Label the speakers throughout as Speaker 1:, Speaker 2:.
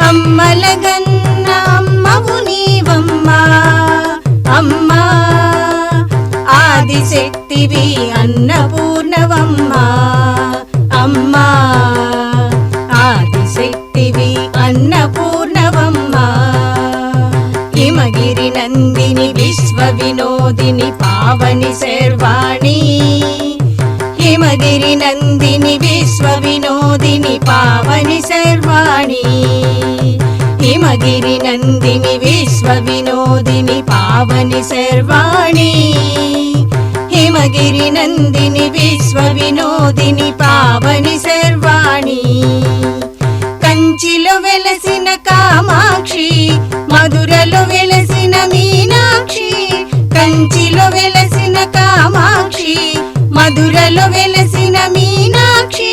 Speaker 1: అమ్మలగన్న అమ్మవు నీవమ్మా అమ్మా ఆదిశక్తివి అన్నపూర్ణవమ్మా అమ్మా ఆదిశక్తివి అన్నపూర్ణవమ్మా హిమగిరి నందిని విశ్వ వినోదిని పావని శర్వాణి హిమగిరి నందిని విశ్వ వినోదిని పావని శర్వాణి హిమగిరి నందిని విశ్వ వినోదిని పావని శర్వాణి హిమగిరి నందిని విశ్వ వినోదిని పావని శర్వాణి కంచిలో వెలసిన కామాక్షి మధురలో వెలసిన మీనాక్షి కంచిలో వెలసిన కామాక్షి మధురలో వెలసిన మీనాక్షి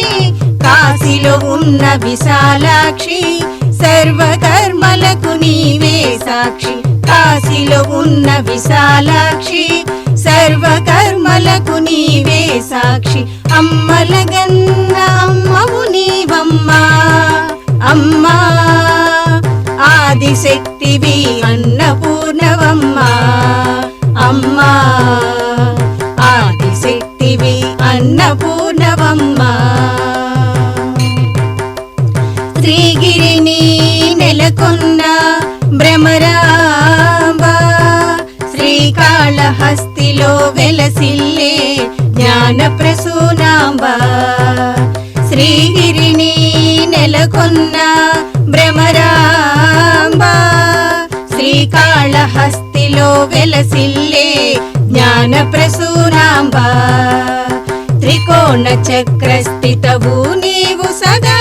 Speaker 1: కాశీలో ఉన్న విశాలాక్షి సర్వకర్మలకు నీవే సాక్షి కాశీలో ఉన్న విశాలాక్షి సర్వకర్మలకు నీవే సాక్షి అమ్మలగన్న అమ్మవు నీవమ్మా అమ్మా ఆదిశక్తివి అన్నపూర్ణవమ్మా అమ్మా ఆదిశక్తివి అన్నపూర్ణవమ్మా శ్రీగిరిని నెలకొన్న భ్రమరాంబ శ్రీకాళహస్తిలో వెలసిల్లే జ్ఞాన ప్రసూనాంబ శ్రీగిరిని నెలకొన్న భ్రమరాంబ శ్రీకాళహస్తిలో వెలసిల్లే జ్ఞాన ప్రసూనాంబ త్రికోణ చక్రస్థితవు నీవు సదా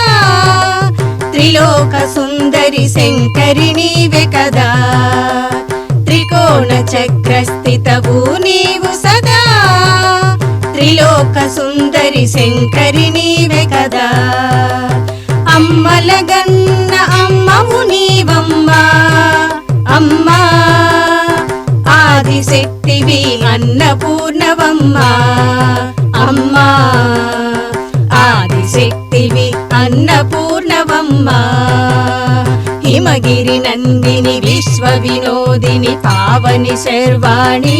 Speaker 1: త్రిలోక సుందరి శంకరి నీవే కదా త్రికోణ చక్రస్థితవు నీవు సదా త్రిలోక సుందరి శంకరి నీవే కదా అమ్మలగన్న అమ్మవు నీవమ్మా అమ్మా ఆదిశక్తివి అన్నపూర్ణవమ్మా అమ్మా ఆదిశక్తివి అన్నపూర్ణవమ్మా హిమగిరి నందిని విశ్వ వినోదిని పావని శర్వాణి